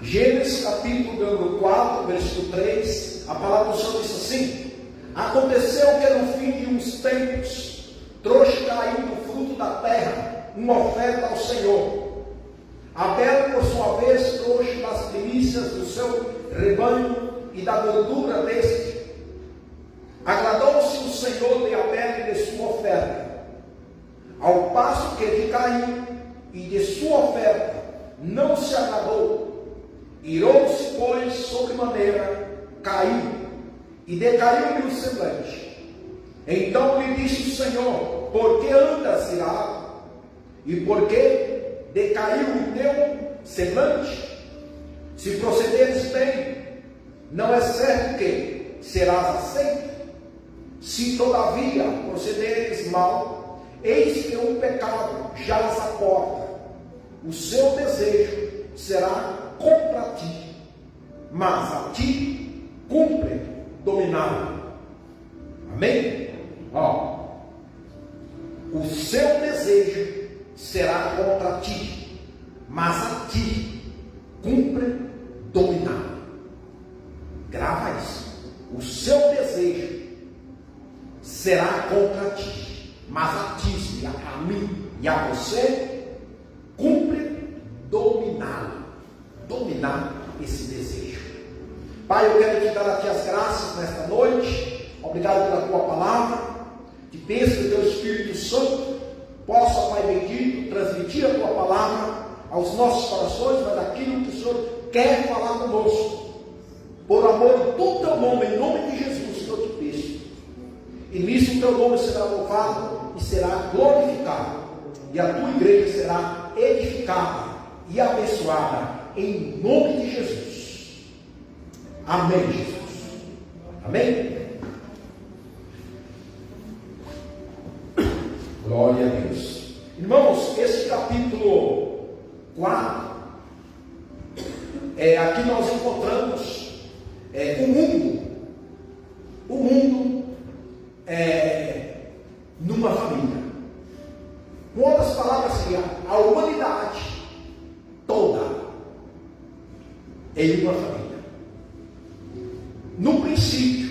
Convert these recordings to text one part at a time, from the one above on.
Gênesis capítulo 4, versículo 3, a palavra do Senhor diz assim: aconteceu que no fim de uns tempos trouxe Caim do fruto da terra uma oferta ao Senhor. Abel, por sua vez, trouxe das primícias do seu rebanho e da gordura deste. Agradou-se o Senhor de Abel e de sua oferta, ao passo que de Caim e de sua oferta não se agradou. Irou-se, pois, sobremaneira Caim, e decaiu-lhe o semblante. Então lhe disse o Senhor: por que andas irado? E por que decaiu o teu semblante? Se procederes bem, não é certo que serás aceito. Se todavia procederes mal, eis que um pecado jaz à porta. O seu desejo será contra ti, mas a ti cumpre dominá-lo. Amém? O seu desejo será contra ti, mas a ti cumpre dominá-lo. Grava isso. O seu desejo será contra ti, mas a ti, a mim e a você cumpre dominá-lo. Dominar esse desejo. Pai, eu quero te dar a ti as graças nesta noite. Obrigado pela tua palavra. Te peço que o teu Espírito Santo possa, Pai bendito, transmitir a tua palavra aos nossos corações, mas aquilo que o Senhor quer falar conosco. Por amor do teu nome, em nome de Jesus, que eu te peço. E nisso o teu nome será louvado e será glorificado. E a tua igreja será edificada e abençoada, em nome de Jesus. Amém, Jesus. Amém? Glória a Deus. Irmãos, esse capítulo 4, aqui nós encontramos o mundo numa família. Com outras palavras, seria a humanidade toda em uma família. No princípio,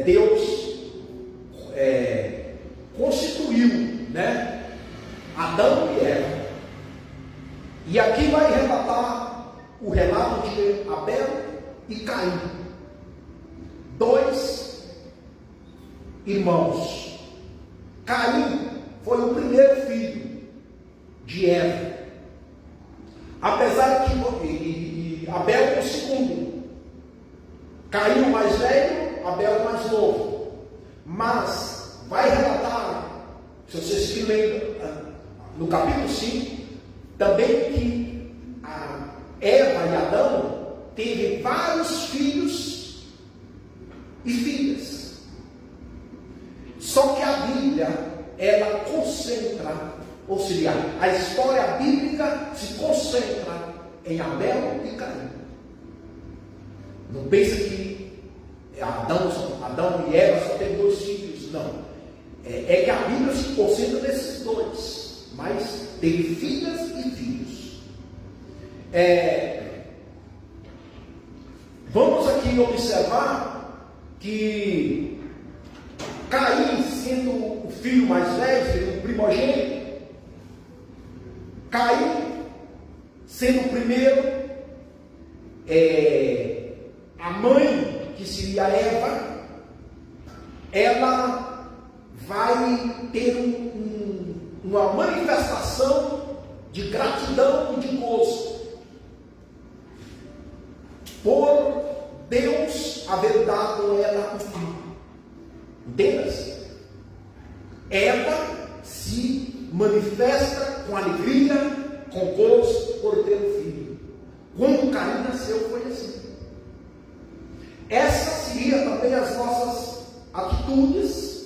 Deus constituiu, Adão e Eva. E aqui vai relatar o relato de Abel e Caim, dois irmãos. Caim foi o primeiro filho de Eva, apesar de Abel o segundo. Caim o mais velho, Abel o mais novo. Mas vai relatar, se vocês se lembram, no capítulo 5, também que Eva e Adão teve vários filhos e filhas. Só que a Bíblia, ela concentra, ou seja, a história bíblica se concentra em Abel e Caim. Não pensa que Adão e Eva só têm dois filhos, não. É que a Bíblia se concentra nesses dois, mas tem filhas e filhos. Vamos aqui observar que Caim, sendo o filho mais velho, sendo o primogênito, Caim, sendo o primeiro, a mãe, que seria Eva, ela vai ter uma manifestação de gratidão e de gozo por Deus haver dado a ela um filho. Entenda-se? Eva se manifesta com alegria, com gozo por ter um filho. Quando Caim nasceu, foi assim. Essa seria também as nossas atitudes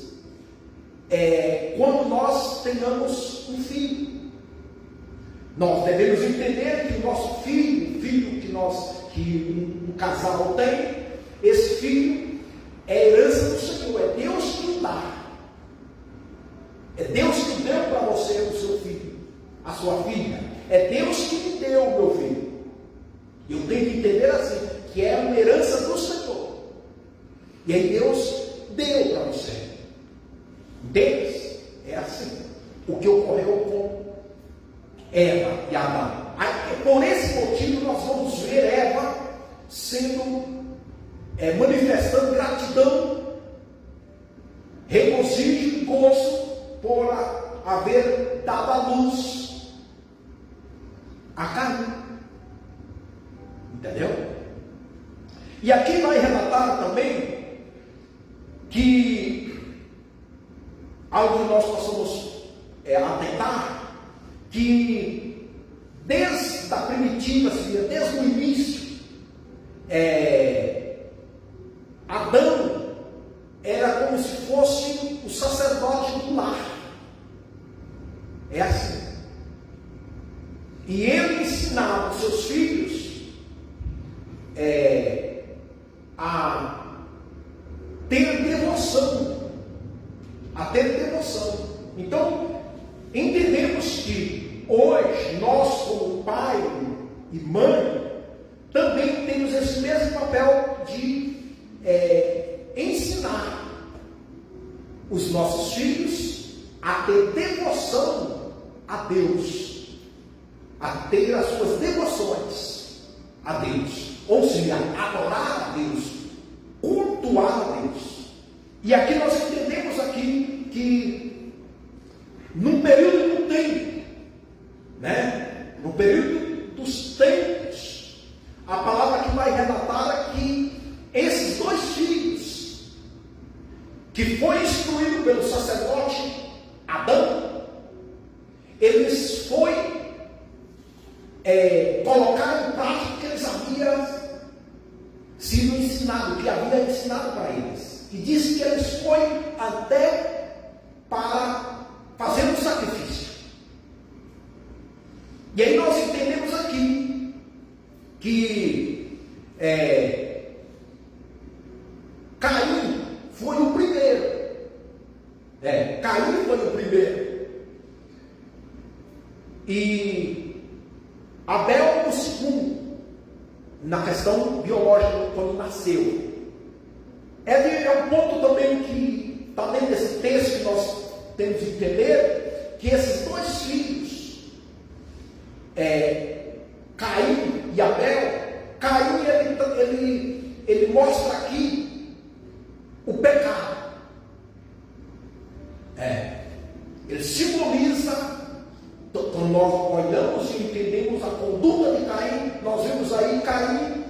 quando nós tenhamos um filho. Nós devemos entender que o nosso filho, que um casal tem, esse filho é herança do Senhor, é Deus que o dá. É Deus que deu para você o seu filho, a sua filha. É Deus que me deu, meu filho. Eu tenho que entender assim, que é uma herança do Senhor. E aí Deus deu para você. Entende? É assim. O que ocorreu com Eva e Adão. Por esse motivo nós vamos ver Eva sendo, manifestando gratidão, regozijo e gozo por haver dado à luz a Caim. Entendeu? E aqui vai relatar também que algo que nós possamos atentar, que desde a primitiva, desde o início, Adão era como se fosse o sacerdote do lar. É assim. E ele ensinava os seus filhos a ter devoção. A ter devoção. Então, entendemos que hoje nós, como pai e mãe, também temos esse mesmo papel de ensinar os nossos filhos a ter devoção a Deus, a ter as suas devoções a Deus, ou seja, adorar a Deus, cultuar a Deus. E aqui nós entendemos aqui que num período do tempo, no período dos tempos, a palavra que vai relatar é que esses dois filhos, que foi instruído pelo sacerdote Adão, eles foi colocar em prática o que eles haviam sido ensinado, que havia ensinado para eles. E disse que eles foram até para fazer um sacrifício. E aí nós entendemos aqui que Caim foi o primeiro. Caim foi o primeiro. E Abel o segundo, na questão biológica, quando nasceu. É um ponto também que está dentro desse texto que nós temos que entender, que esses dois filhos, Caim e Abel, Caim ele mostra aqui o pecado. Ele simboliza, quando nós olhamos e entendemos a conduta de Caim, nós vemos aí Caim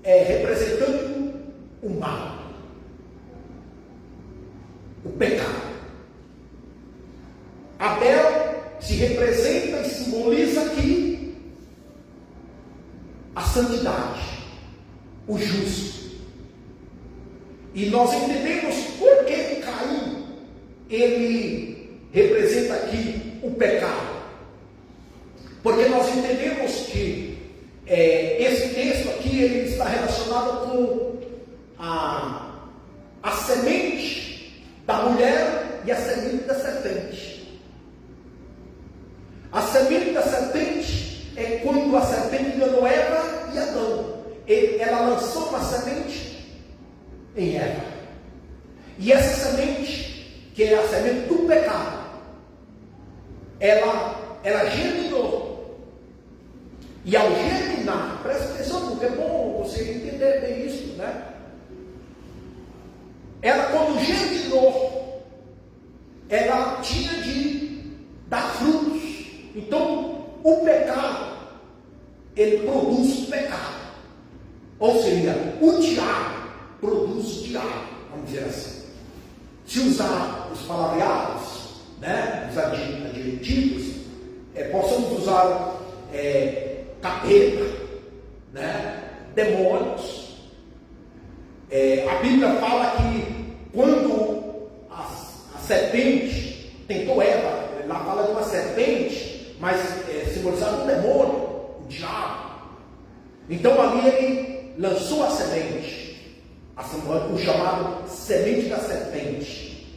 representando o mal, o pecado. Abel se representa e simboliza aqui a santidade, o justo. E nós entendemos por que Caim ele representa aqui o pecado. Porque nós entendemos que esse texto aqui ele está relacionado com a semente da mulher e a semente da serpente. A semente da serpente é quando a serpente enganou Eva e Adão. Ela lançou uma semente em Eva. E essa semente, que é a semente do pecado, ela germinou. E ao germinar, presta atenção, porque é bom você entender bem isso, Ela, quando germinou, ela tinha de dar frutos. Então, o pecado, ele produz pecado. Ou seja, o diabo produz diabo, vamos dizer assim. Se usar os palavreados, os adjetivos, possamos usar capeta, demônios. A Bíblia fala que quando a serpente tentou Eva, ela fala de uma serpente, mas simbolizado um demônio, o diabo. Então ali ele lançou a semente, o chamado semente da serpente.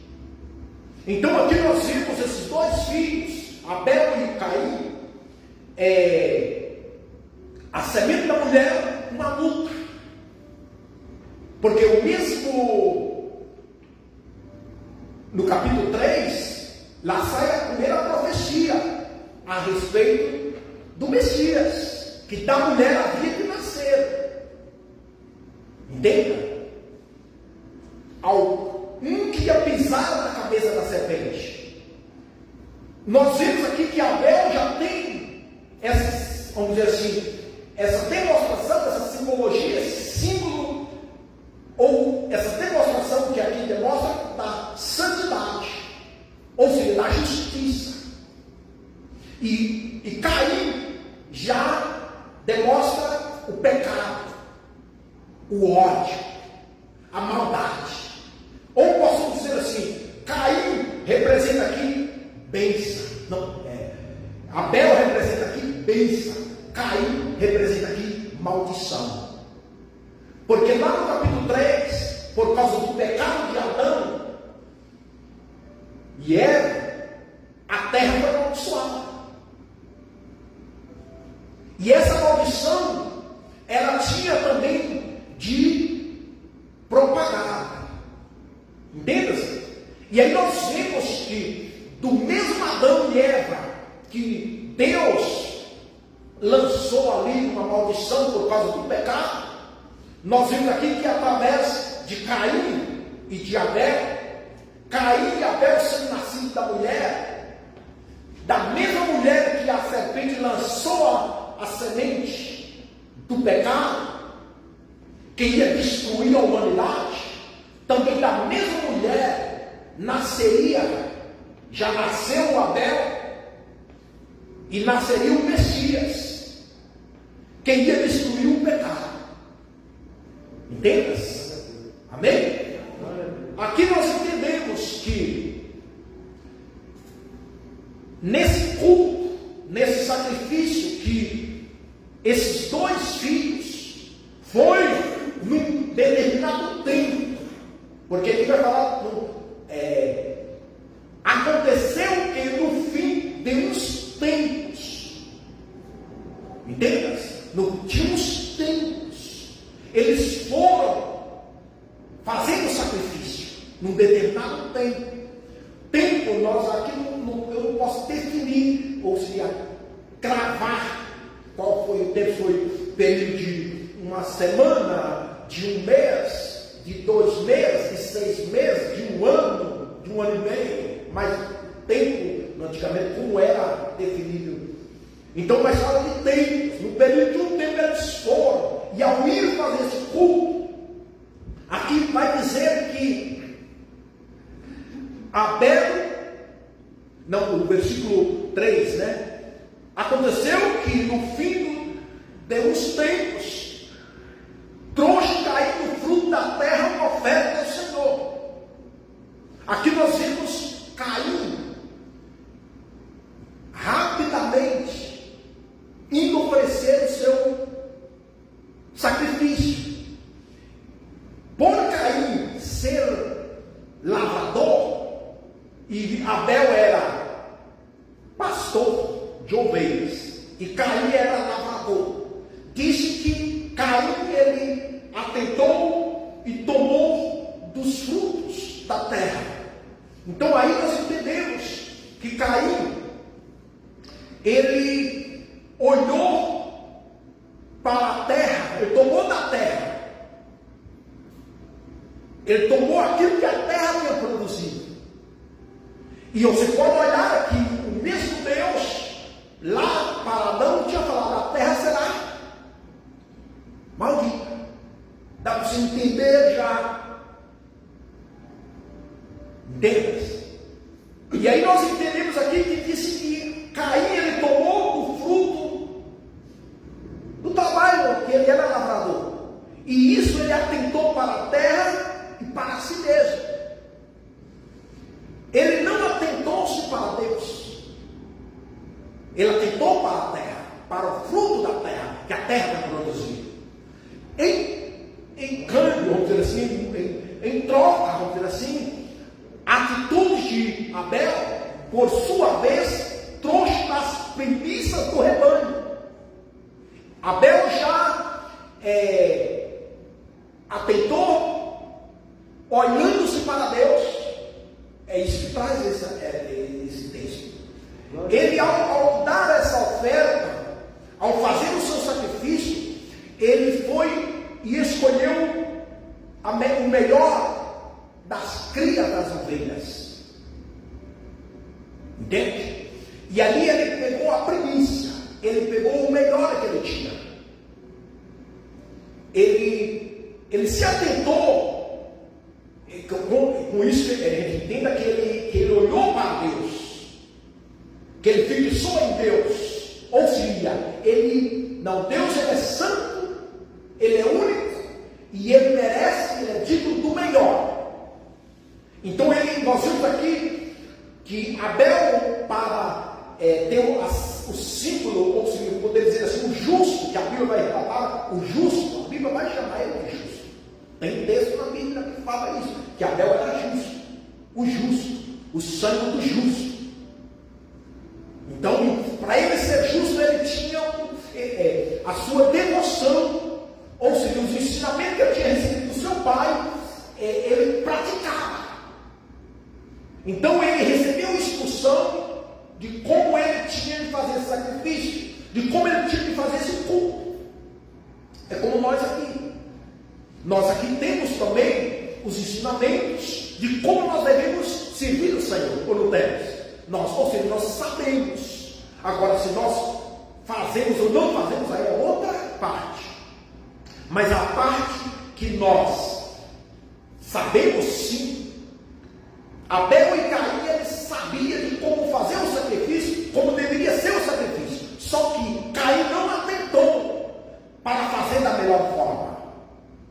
Então aqui nós vimos esses dois filhos, Abel e Caim, a semente da mulher uma luta. Porque o mesmo, no capítulo 3, lá sai a primeira profecia a respeito do Messias, que da mulher havia de nascer. Entenda? Um que ia pisar na cabeça da serpente. Nós vemos aqui que Abel já tem essa, vamos dizer assim, essa demonstração, essa simbologia, esse símbolo, ou essa demonstração que aqui demonstra da santidade, ou seja, da justiça. E Caim já demonstra o pecado, o ódio, a maldade. Ou posso dizer assim, Caim representa aqui bênção. Não, Abel representa aqui bênção. Caim representa aqui maldição. Porque lá no capítulo 3, por causa do pecado de Adão e Eva, a terra foi amaldiçoada. E essa maldição, ela tinha também de propagar. Entenda-se? E aí nós vemos que do mesmo Adão e Eva, que Deus lançou ali uma maldição por causa do pecado, nós vemos aqui que através de Caim e de Abel, Caim e Abel sendo nascidos da mulher, da mesma mulher que a serpente lançou a semente do pecado, que ia destruir a humanidade, também da mesma mulher nasceria, já nasceu o Abel, e nasceria o Messias, que ia destruir o pecado. Entendas? Amém? Aqui nós entendemos que nesse culto, nesse sacrifício, que esses dois filhos foi num determinado tempo, porque aqui vai falar, aconteceu que no fim de uns tempos, entendas? Tinha uns tempos, eles foram fazendo sacrifício num determinado tempo. Tempo, nós aqui eu não posso definir, ou seja, cravar qual foi o tempo. Foi período de uma semana, de um mês, de 2 meses, de 6 meses, de um ano e meio. Mas tempo, antigamente, como era definido? Então, mas fala de tempos. No período de um tempo eles foram, e ao ir fazer esse culto, aqui vai dizer que Abel, não, o versículo 3, né? Aconteceu que no fim de uns tempos, trouxe cair no fruto da terra uma oferta do Senhor. Aqui nós vemos Caim rapidamente indo oferecer o seu sacrifício. Por Caim ser lavrador, e Abel era pastor de ovelhas, e Caim era lavrador, disse que Caim ele atentou e tomou dos frutos da terra. Então aí nós entendemos que Caim ele olhou para a terra, ele tomou da terra, ele tomou aquilo que a terra tinha produzido. E você pode olhar aqui, o mesmo Deus lá para Adão tinha falado: a terra será maldita. Dá para você entender já. Deus. E aí nós entendemos aqui que disse que Caim ele tomou o fruto do trabalho, que ele era lavrador, e isso ele atentou para a terra e para si mesmo. Ele não atentou-se para Deus, ele atentou para a terra, para o fruto da terra, que a terra vai produzir. Em câmbio, vamos dizer assim, em troca, vamos dizer assim, a atitude de Abel, por sua vez, trouxe as primícias do rebanho. Abel já atentou, olhando-se para Deus. É isso que traz esse texto. Ele, ao dar essa oferta, ao fazer o seu sacrifício, ele foi e escolheu o melhor das crias das ovelhas. Entende? E ali ele pegou a primícia, ele pegou o melhor que ele tinha. Ele se atentou, com isso a gente entenda que ele olhou para Deus, que ele fixou em Deus. Ou seja, Deus ele é santo, ele é único, e ele merece, ele é digno do melhor. Então nós vimos aqui que Abel, para ter o símbolo, ou seja, poder dizer assim, o justo, que a Bíblia vai relatar, o justo, a Bíblia vai chamar ele de justo. Tem texto na Bíblia que fala isso, que Abel era justo, o sangue do justo. Então, para ele ser justo, ele tinha a sua devoção, ou seja, os ensinamentos que ele tinha recebido do seu pai, ele praticava. Então ele recebeu instrução de como ele tinha de fazer esse sacrifício, de como ele tinha de fazer esse culto. É como nós aqui. Nós aqui temos também os ensinamentos de como nós devemos servir o Senhor, ou não temos? Ou seja, nós sabemos. Agora, se nós fazemos ou não fazemos, aí é outra parte. Mas a parte que nós sabemos sim, Abel e Caim, eles sabiam de como fazer o sacrifício, como deveria ser o sacrifício. Só que Caim não atentou para fazer da melhor forma,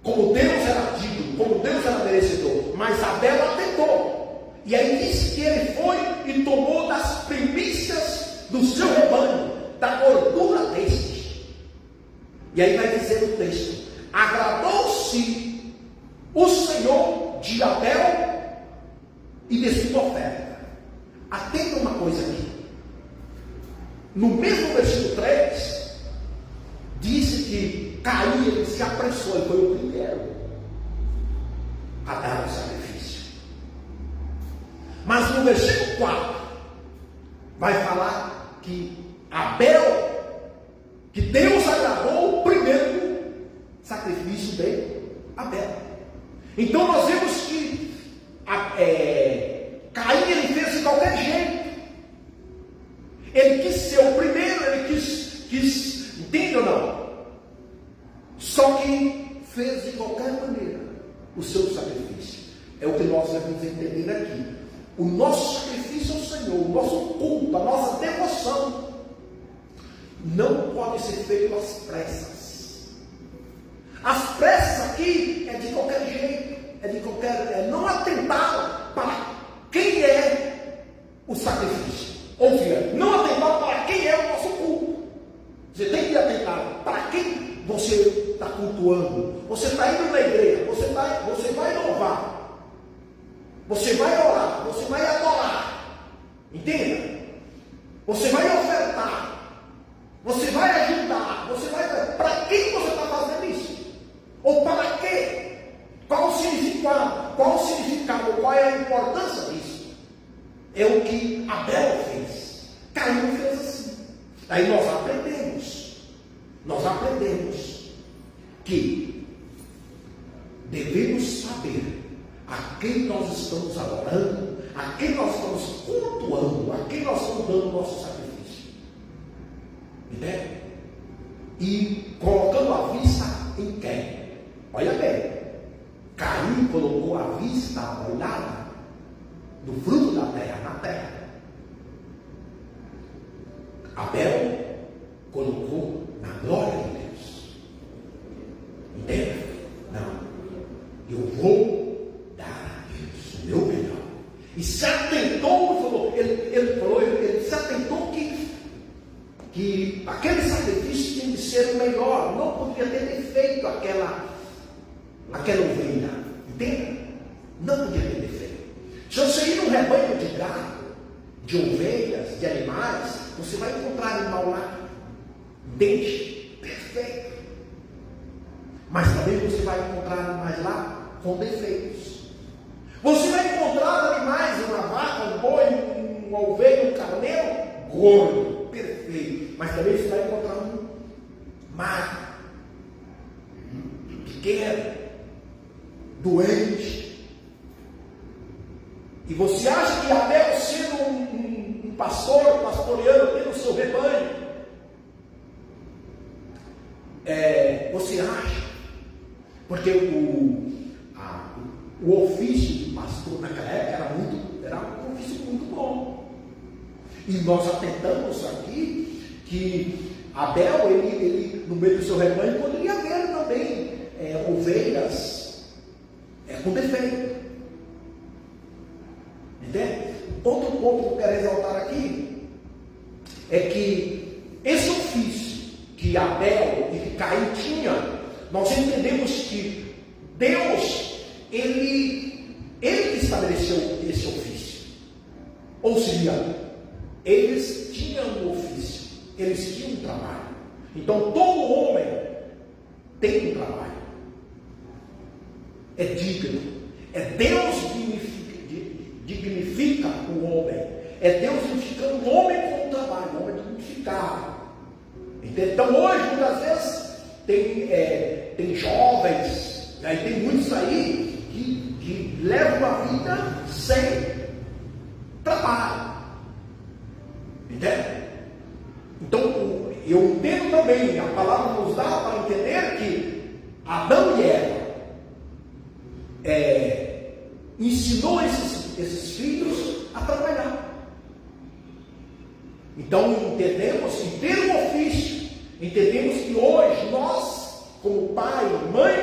como Deus era digno, como Deus era merecedor. Mas Abel atentou. E aí diz que ele foi e tomou das primícias do seu rebanho, da gordura deste. E aí vai dizer o texto: agradou-se o Senhor de Abel e de sua oferta. Atenda uma coisa aqui. No mesmo versículo 3, disse que Caim, ele se apressou, ele foi o primeiro a dar o sacrifício. Mas no versículo 4, vai falar que Abel, que Deus agradou o primeiro sacrifício de Abel. Então nós vemos que Caim, ele fez de qualquer jeito. Ele quis ser o primeiro, ele quis, entende ou não? Só que fez de qualquer maneira o seu sacrifício. É o que nós devemos entender aqui. O nosso sacrifício ao Senhor, o nosso culto, a nossa devoção, não pode ser feito às pressas. As pressas aqui é de qualquer jeito, não atentar para quem é o sacrifício. Ou seja, não atentar para quem é o nosso culto. Você tem que atentar para quem você está cultuando. Você está indo na igreja, você vai louvar, você vai orar, você vai adorar. Entenda? Você vai ofertar, você vai ajudar, para quem você está fazendo isso? Ou para quê? Qual o significado? Qual é a importância disso? É o que Abel fez. Caim fez assim. Aí nós aprendemos que devemos saber a quem nós estamos adorando, a quem nós estamos cultuando, a quem nós estamos dando o nosso sacrifício. Entende? E colocando a vista em quem? Olha bem, Caim colocou a vista, a olhada do fruto da terra na terra. Abel colocou na glória de Deus. Entende? Não. Eu vou dar a Deus o meu melhor. E se atentou, ele se atentou que aquele sacrifício tinha de ser o melhor. Não podia ter feito aquela ovelha. Entende? Não podia ter feito. Se você ir num rebanho de gado, de ovelhas, de animais, você vai encontrar animal lá, dente perfeito. Mas também você vai encontrar animais lá com defeitos. Você vai encontrar animais, uma vaca, um boi, uma ovelha, um carneiro, gordo, perfeito. Mas também você vai encontrar um magro, pequeno, doente. E você acha que Abel, sendo um pastor, pastoreando, tendo o seu rebanho, você acha? Porque o ofício de pastor naquela época era um ofício muito bom. E nós atentamos aqui que Abel, ele no meio do seu rebanho, poderia haver também ovelhas com defeito. Entende? Outro ponto que eu quero exaltar aqui é que esse ofício que Abel e que Caim tinha, nós entendemos que Deus, ele estabeleceu esse ofício. Ou seja, eles tinham um ofício, eles tinham um trabalho. Então todo homem tem um trabalho. É digno. É Deus que dignifica o homem. É Deus dignificando o homem com o trabalho, o homem dignificado. Então hoje, muitas vezes, tem jovens, aí tem muitos aí que levam a vida sem trabalho. Entende? Então, eu entendo também, a palavra nos dá para entender que Adão e Eva ensinou esses filhos a trabalhar. Então entendemos que ter um ofício, entendemos que hoje nós, como pai e mãe,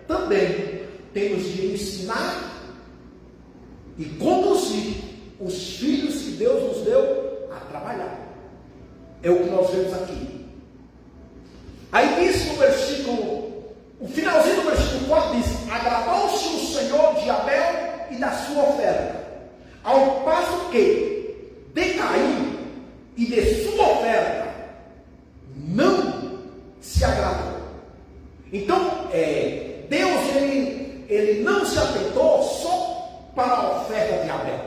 também temos de ensinar e conduzir os filhos que Deus nos deu a trabalhar. É o que nós vemos aqui. Aí diz no versículo, o finalzinho do versículo 4 diz: agradou-se o Senhor de Abel e da sua oferta, ao passo que de Caim e de sua oferta não se agradou. Então, Deus ele não se atentou só para a oferta de Abel.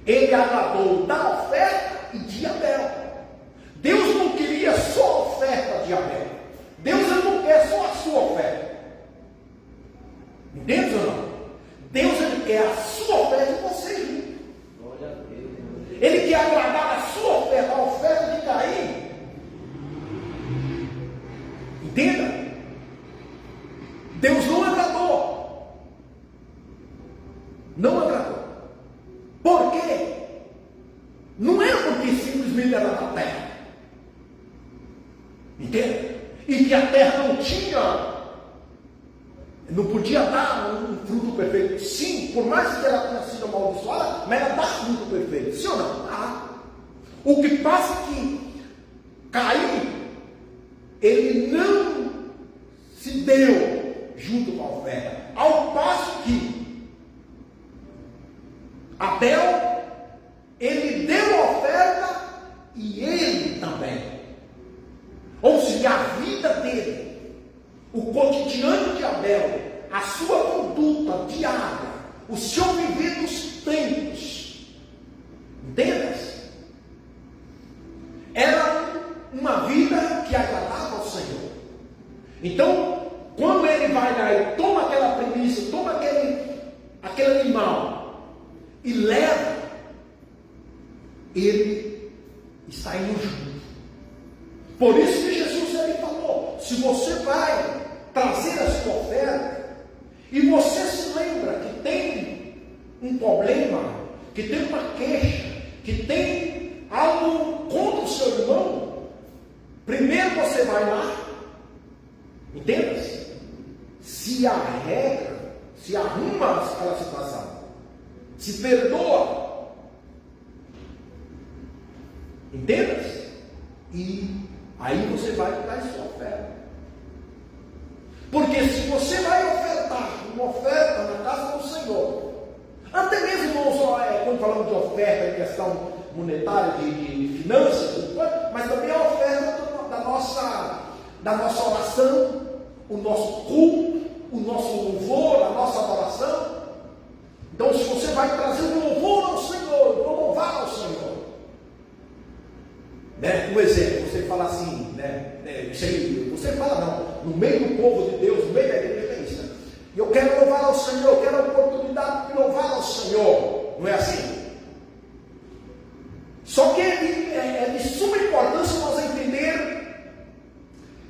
Ele agradou da oferta e de Abel. Deus não queria só a oferta de Abel. Deus não quer só a sua oferta. Entende ou não? Deus ele quer a sua oferta e você junto. Ele quer agradar a sua oferta, a oferta de Caim. Entenda? Deus não agradou. Não agradou. Por quê? Não é porque simplesmente era da terra. Entende? E que a terra não podia dar um fruto perfeito. Sim, por mais que ela tenha sido amaldiçoada, mas ela dá fruto perfeito. Sim ou não? O que passa é que Caim, ele não se deu junto com a oferta. Ao passo que Abel, ele deu a oferta e ele também. Ou seja, a vida dele, o cotidiano de Abel, a sua conduta diária, o seu viver dos tempos, entendas? Era uma vida que agradava ao Senhor. Então, quando ele vai lá e toma aquela premissa, toma aquele animal e leva, ele está indo junto. Por isso que Jesus ele falou: se você vai trazer a sua oferta e você se lembra que tem um problema, que tem uma queixa, que tem algo contra o seu irmão, primeiro você vai lá, entenda? Se arrega, se arruma aquela situação, se perdoa, entenda? E aí você vai dar a sua oferta. Porque se você vai ofertar uma oferta na casa do Senhor, até mesmo não só quando falamos de oferta em questão monetária, de finanças, mas também a oferta da nossa oração, o nosso culto, o nosso louvor, a nossa adoração. Então, se você vai trazer um louvor ao Senhor, vou louvar ao Senhor. Um exemplo, você fala assim, você fala não, no meio do povo de Deus, no meio da igreja, é isso. E eu quero louvar ao Senhor, eu quero a oportunidade de louvar ao Senhor. Não é assim? Só que é de suma importância nós entender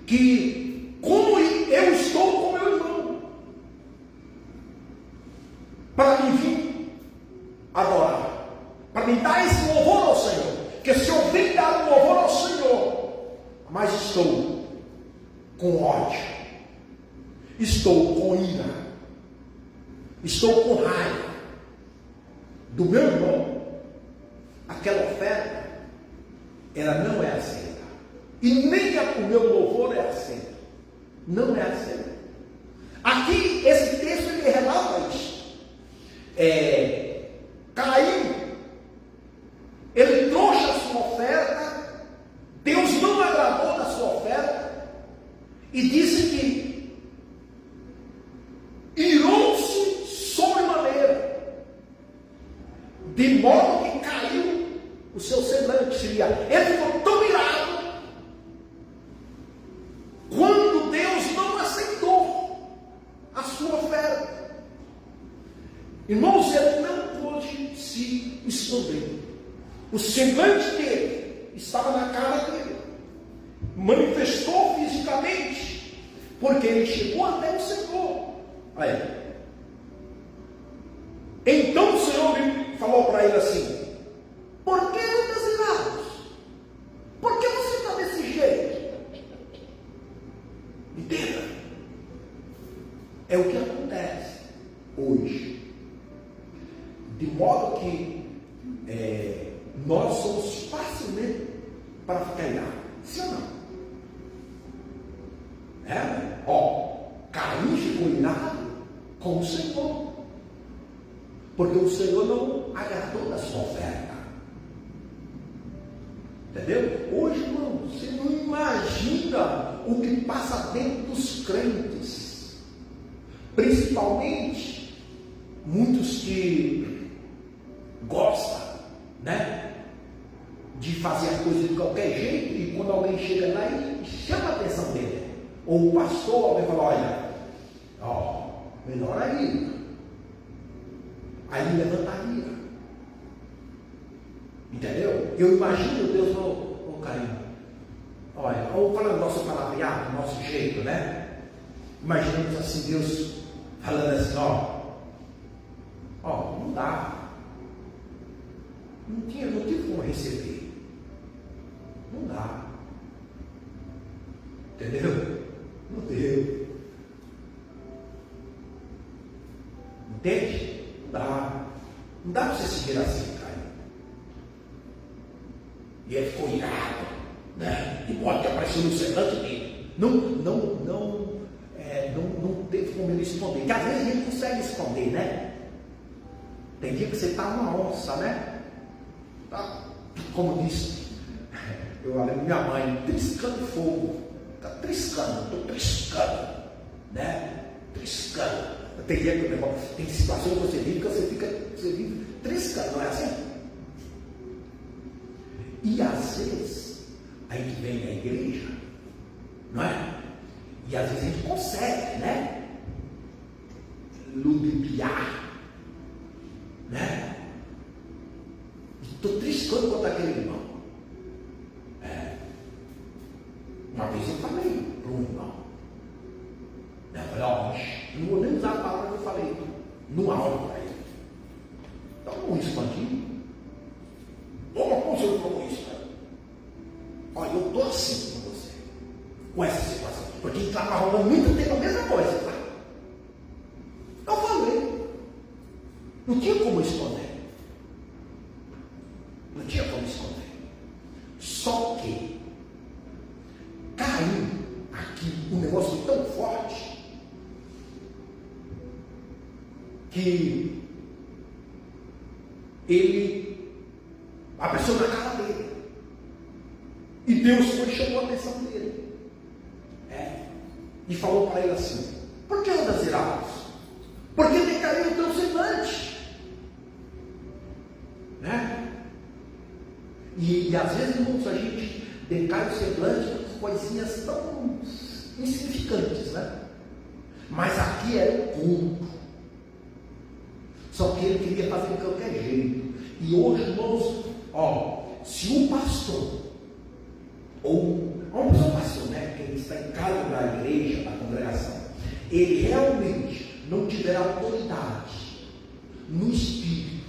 que como eu estou com meu irmão, para me vir adorar, para me dar esse louvor ao Senhor. Porque se eu vim dar um louvor ao Senhor, mas estou com ódio, estou com ira, estou com raiva do meu irmão, aquela oferta, ela não é aceita. E nem o meu louvor é aceito. Não é aceito. Aqui, esse texto, ele relata isso. Caim, ele trouxe a sua oferta, Deus não agradou da sua oferta, e disse que irou-se sobremaneira, de modo que caiu o seu semblante. Ele ficou tão irado, quando Deus não aceitou a sua oferta. Irmãos, ele não pôde se esconder. O semblante dele estava na cara dele, manifestou fisicamente, porque ele chegou até o Senhor. Aí. Então o Senhor falou para ele assim: por que andas irados? Por que você está desse jeito? Entenda, é o que acontece hoje, de modo que nós somos facilmente para ficar irados, sim ou não? Caim ficou irado com o Senhor, porque o Senhor não agradou da sua oferta. Entendeu? Hoje, irmão, você não imagina o que passa dentro dos crentes, principalmente muitos que gostam, de fazer a coisa de qualquer jeito, e quando alguém chega lá e chama a atenção dele, ou o pastor, alguém fala: olha, melhor aí levanta a ira. Entendeu? Eu imagino Deus, Caim, olha, ou falando nosso palavreado, nosso jeito, imaginamos assim, Deus falando assim: não dá, não tive como receber, não dá, entendeu? Não deu, entende? Não dá para você seguir assim, Caim. E ele ficou irado, e pode aparecer no semblante dele. Não teve como ele esconder, porque às vezes ele consegue esconder, Tem dia que você está uma onça, Tá, como disse, eu lembro minha mãe, triscando fogo. Está triscando, estou triscando, Triscando. Tem dia que tem situações que você vive que você vive triscando, não é assim? E às vezes a gente vem à igreja, não é? E às vezes a gente consegue, ludibriar, Estou triscando contra aquele irmão. Uma vez eu falei para um irmão, eu falei: não vou nem usar a palavra que eu falei no áudio para ele. Então não respondi. Como você falou isso, Olha, eu estou assim com você, com essa situação, porque a gente estava rolando muito tempo a mesma coisa, Eu falei, não tinha como esconder. Não tinha como esconder. Só que caiu aqui um negócio tão forte que ele apareceu na cara dele. E Deus foi e chamou a atenção dele. e falou para ele assim: por que andas irados? Por que decaiu o teu semblante? Né? E às vezes, irmãos, a gente decai o semblante por coisinhas tão insignificantes, né? Mas aqui era o culto. Só que ele queria fazer de qualquer jeito. E hoje, irmãos, se um pastor, ou vamos dizer um pastor, né, que está em cargo da igreja, da congregação, ele realmente não tiver autoridade no espírito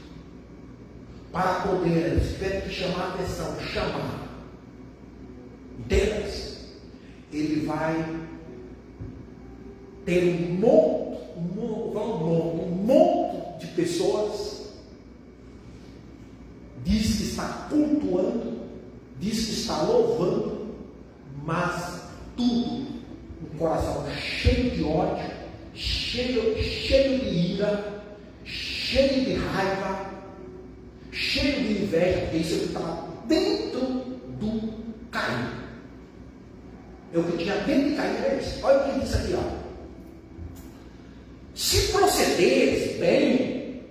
para poder, se tiver que chamar a atenção, chamar, entende? Ele vai ter um monte de pessoas, diz que está cultuando, diz que está louvando, mas tudo, um coração cheio de ódio, cheio de ira, cheio de raiva, cheio de inveja, porque isso está dentro do Caim. O que tinha dentro de Caim era isso. Olha o que diz aqui, ó. Se procederes bem,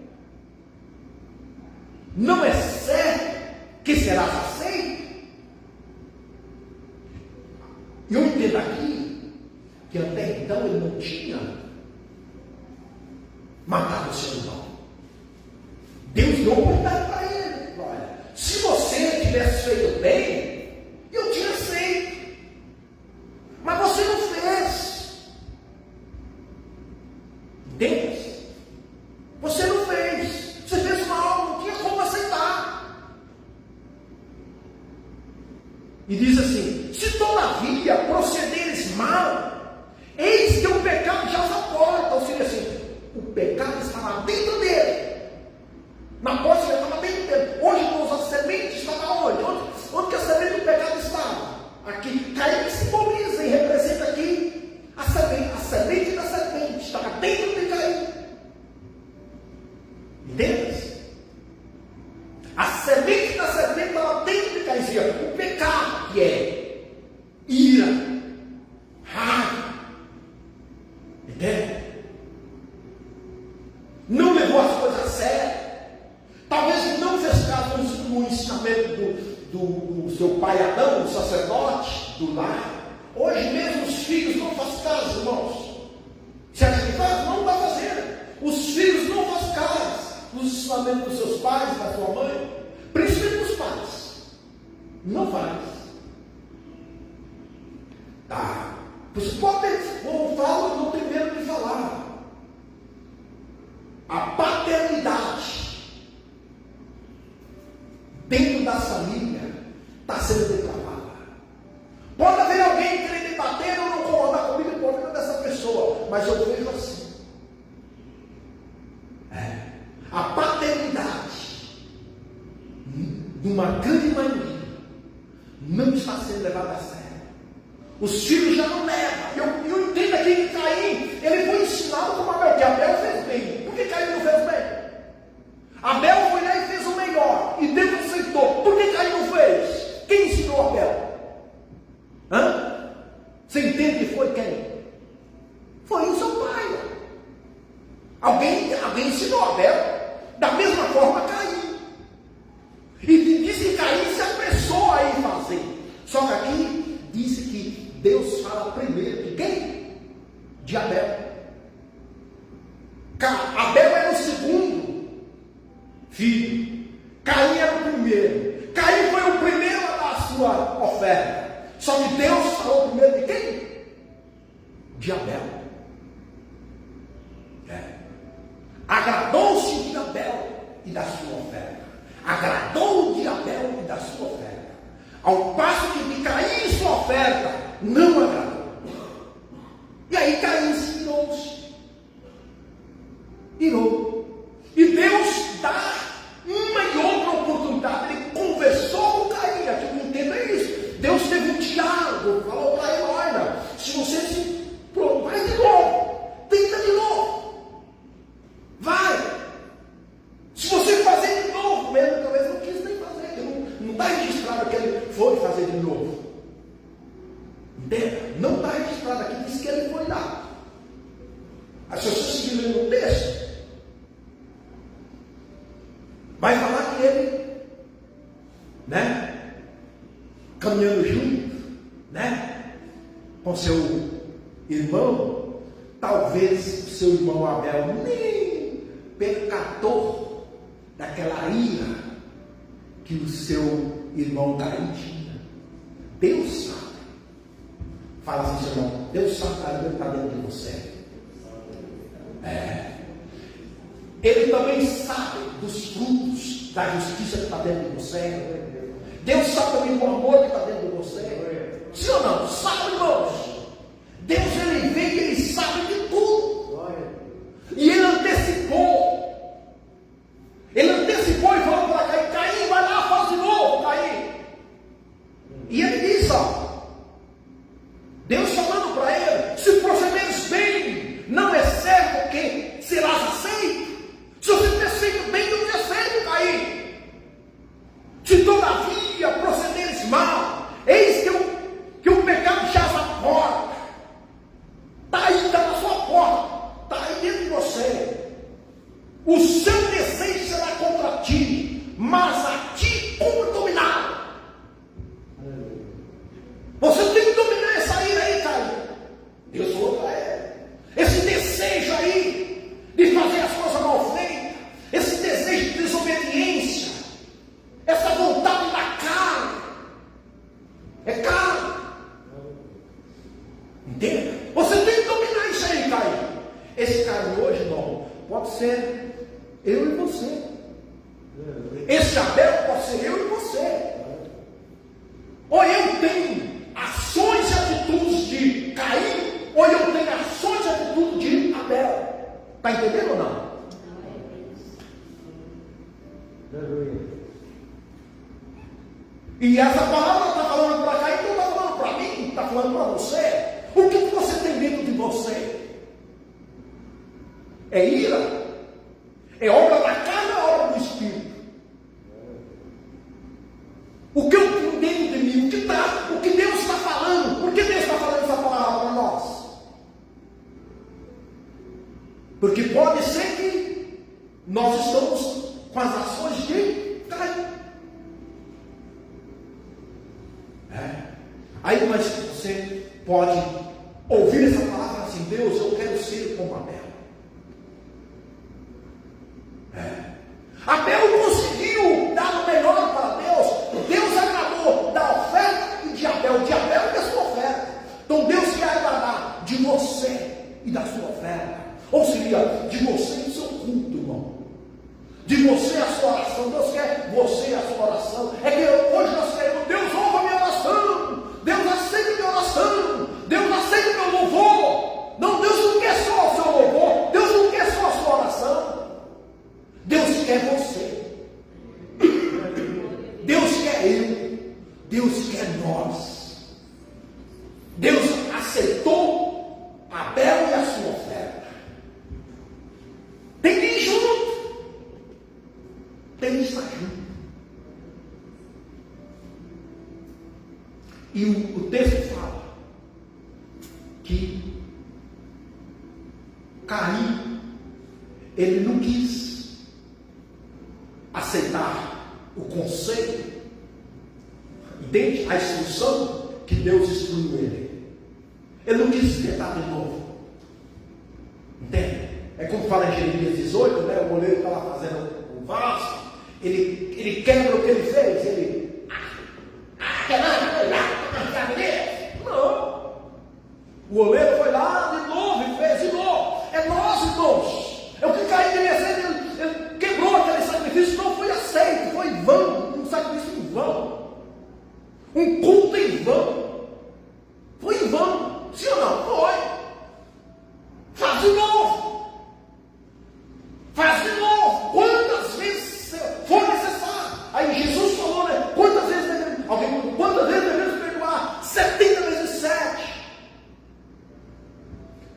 não é certo que serás aceito. E eu entendo aqui que até então ele não tinha matado o ser humano. Deus deu oportunidade para ele. Olha, se você tivesse feito bem, eu tinha aceito. Mas você não fez. Deus, você não fez. Você fez mal, não tinha como aceitar. E diz assim: se todavia procederes mal, eis que o pecado já os aporta. Ou seja, assim, o pecado estava dentro dele. Na porta já estava dentro dele. Hoje, irmãos, a semente estava onde? Onde que a semente do pecado estava? Aqui. Caim simboliza e representa aqui a semente da serpente. Estava dentro de Caim. Entende? A semente da serpente estava dentro de Caim. O pecado, que é ira, raiva. Entende? Não levou as coisas a sério. Talvez não fez caso no ensinamento do seu pai Adão, o sacerdote do lar. Hoje mesmo os filhos não fazem caso, irmãos. Se a gente faz, não está fazendo. Os filhos não fazem caso nos ensinamentos dos seus pais, da sua mãe, principalmente dos pais. Não faz. Tá. Você pode falar, não tem medo de falar. A paternidade dentro da família está sendo declarada. Pode haver alguém querendo me bater ou não concordar comigo o problema dessa pessoa, mas eu vejo assim. A paternidade de uma grande maioria não está sendo levada a sério. Os filhos já não levam. Eu entendo aqui que Caim, ele foi ensinado como Abel, que Abel fez bem. Por que Caim não fez bem? Abel foi lá e fez o melhor, e Deus aceitou. Por que Caim não fez? Quem ensinou Abel? Você entende que foi quem? Foi o seu pai. Alguém ensinou Abel. Da mesma forma Caim. E diz que Caim se apressou a ir fazer. Só que aqui diz que Deus fala primeiro de quem? De Abel. Abel era o segundo filho. Caim era o primeiro. Caim foi o primeiro a dar a sua oferta. Só que Deus falou primeiro de quem? De Abel. Agradou-se de Abel e da sua oferta. Agradou de Abel e da sua oferta. Ao passo que de Caim e sua oferta não agradou. E aí Caim se irou. E Deus dá uma e outra oportunidade. Ele conversou com Caim. Aqui não entenda isso. Deus teve um diálogo. Falou para ele: olha, se você se vai de novo. Tenta de novo. Vai. Se você fazer de novo, mesmo talvez não quis nem fazer. Não está registrado que ele foi fazer de novo. Entenda? Não está registrado aqui. Diz que ele foi lá. Aí, se você seguir lendo o texto, vai falar que ele, caminhando junto, com seu irmão, talvez o seu irmão Abel nem percatou daquela ira que o seu irmão Caim tinha. Deus sabe. Fala assim, seu irmão, Deus sabe que Deus está dentro de você. Ele também sabe dos frutos da justiça que está dentro de você. Deus sabe também do amor que está dentro de você. Sim ou não? Sabe, irmãos? Deus, ele vê e ele sabe de tudo. E ele antecipou. Ele antecipou e falou para Caim: Caim, vai lá, faz de novo, Caim. E ele disse, Deus falando para ele: se procederes bem, não é certo que serás aceito. Se você ter feito bem, não é aceito, Caim. Se todavia procederes mal, eis que o pecado jaz à porta. Está aí, está na sua porta, está aí dentro de você. O seu desejo será contra ti, mas a ti como dominá-lo. Você tem que dominar essa ira aí, Caim. Deus falou para ele: esse desejo aí de fazer as coisas mal feitas, esse desejo de desobediência, essa vontade da carne, é carne. Entenda? Você tem que dominar isso aí, Caim. Esse Caim hoje, irmão, pode ser eu e você. Esse Abel pode ser eu e você. Ou eu tenho ações e atitudes de Caim, ou eu tenho ações e atitudes de Abel. Está entendendo ou não? E essa palavra está falando para Caim, não está falando para mim, está falando para você. O que você tem dentro de você? É ira? É obra da carne ou é obra do Espírito? O que eu tenho dentro de mim? O que Deus está falando? Por que Deus está falando essa palavra para nós? Porque pode ser que nós estamos com as ações de Caim. Aí, mas você pode ouvir essa palavra assim: Deus, eu quero ser como Abel. Abel conseguiu dar o melhor para Deus. Deus agradou da oferta e de Abel e da sua oferta. Então Deus quer agradar de você e da sua oferta. Ou seria, de você e do seu culto, irmão. De você e a sua oração. Deus quer você e a sua oração. É que hoje nós queremos: Deus ouve a minha oração. Deus aceita a minha oração. Deus aceita o meu louvor. Não, Deus não quer só o seu louvor. Deus não quer só a sua oração. Deus quer você. Deus quer eu. Deus quer nós. Deus aceitou Abel e a sua oferta. Tem que ir junto. Tem que estar junto. E o texto fala que Caim, ele não quis aceitar o conselho, entende? A instrução que Deus instruiu ele. Ele não quis tentar de novo. Entende? É como fala em Jeremias 18, o goleiro está lá fazendo um vaso, ele quebra o que ele fez, ele não. O goleiro foi lá de novo e fez de novo. É nós, irmãos. É o que Caim devia ser. Ele quebrou aquele sacrifício, não foi aceito, foi em vão. Um sacrifício em vão. Um culto em vão. Foi em vão. Sim ou não? Foi. Faz de novo. Faz de novo. Quantas vezes for necessário. Aí Jesus falou, quantas vezes devemos perdoar? 70 vezes 7.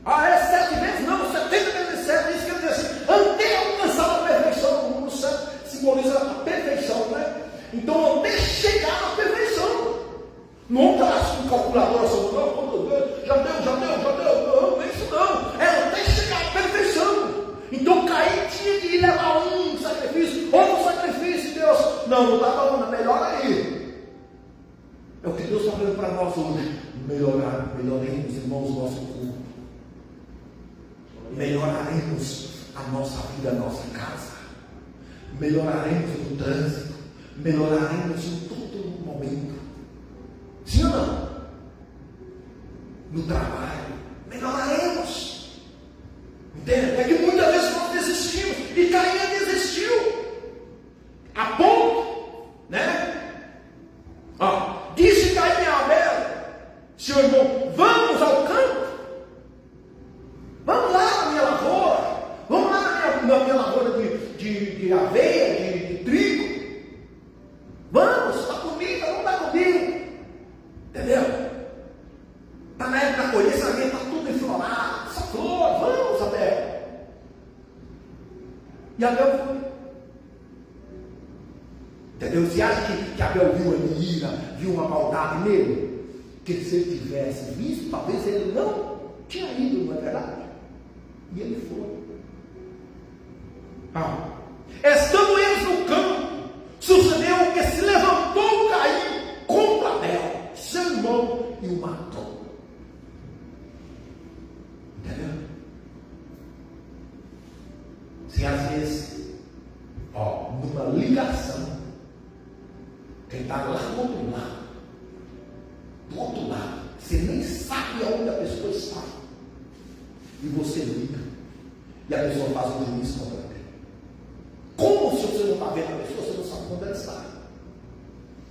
É 7 vezes? Não, 70 vezes 7. Isso quer dizer assim, até alcançar a perfeição. O número 7 simboliza a perfeição, Então, até chegar à perfeição. Não está assim, calculadora, já deu. Não está bom, melhora aí. É o que Deus está falando para nós hoje. Melhoremos, irmãos, o nosso culto. Melhoraremos a nossa vida, a nossa casa. Melhoraremos no trânsito. Melhoraremos em todo momento. Sim ou não? No trabalho. Melhoraremos. Entende? É que muitas vezes nós desistimos. E Caim desistiu. A ponto, né? Disse Caim a Abel: seu irmão, vamos ao campo. Vamos lá na minha lavoura. Vamos lá na minha lavoura de aveia, de trigo. Vamos, está comigo, não está comigo. Entendeu? Está na época da colheita, está tudo enflorado, essa flor, vamos, Abel. E Abel foi. Entendeu? Você acha que Abel viu uma ira, viu uma maldade nele? Que se ele tivesse visto, talvez ele não tinha ido, não é verdade? E ele foi. Estando eles no campo, sucedeu que se levantou Caim contra Abel, seu irmão, e o matou. Entendeu? Se às vezes, numa ligação, quem está lá do outro lado, você nem sabe aonde a pessoa está, e você liga, e a pessoa faz um juízo contra ela. Como se você não está vendo a pessoa, você não sabe onde ela está,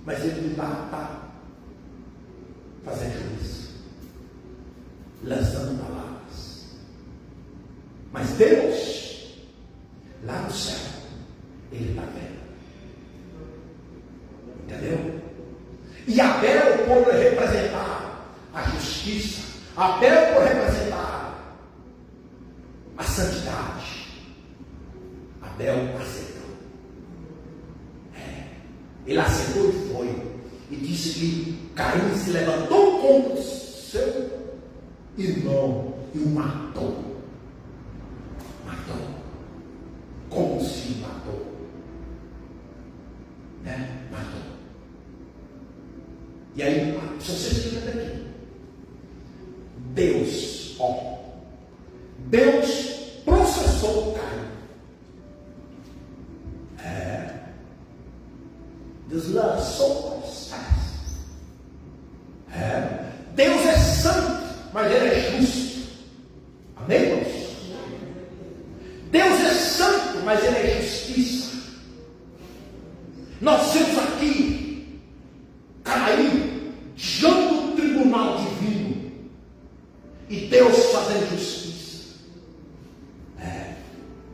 mas ele está fazendo juízo, lançando palavras. Mas Deus, lá no céu, Ele está vendo. Entendeu? E Abel, por representar a justiça, Abel, por representar a santidade, Abel aceitou. Ele aceitou e foi. E disse que Caim se levantou contra o seu irmão e o matou. Como se matou? Matou. E aí, se você se lembra aqui, Deus processou Caim. Deus lançou o processo. Deus é santo, mas Ele é justo. Amém, irmãos? Deus é santo, mas Ele é justiça. Nós temos aqui Caim diante do tribunal divino e Deus fazendo justiça.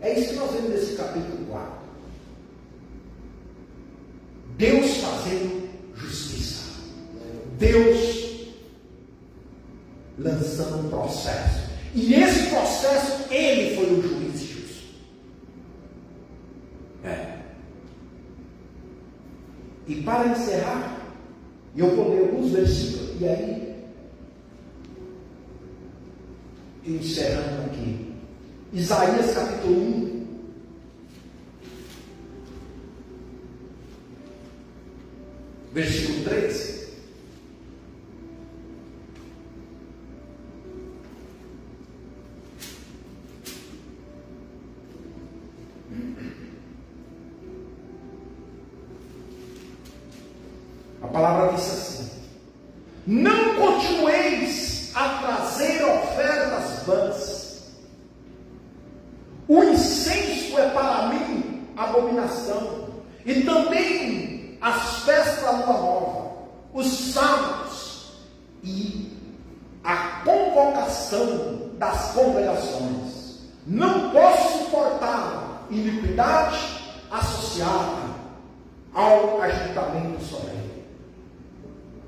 É isso que nós vemos nesse capítulo 4. Deus fazendo justiça. Deus lançando um processo. E nesse processo Ele foi o juiz justo. E para encerrar, eu vou ler alguns versículos, e aí, encerrando aqui, Isaías capítulo 1, versículo 3. A palavra diz assim: não continueis a trazer ofertas vãs. O incenso é para mim abominação, e também as festas da lua nova, os sábados e a convocação das congregações. Não posso suportar iniquidade associada ao ajuntamento solene.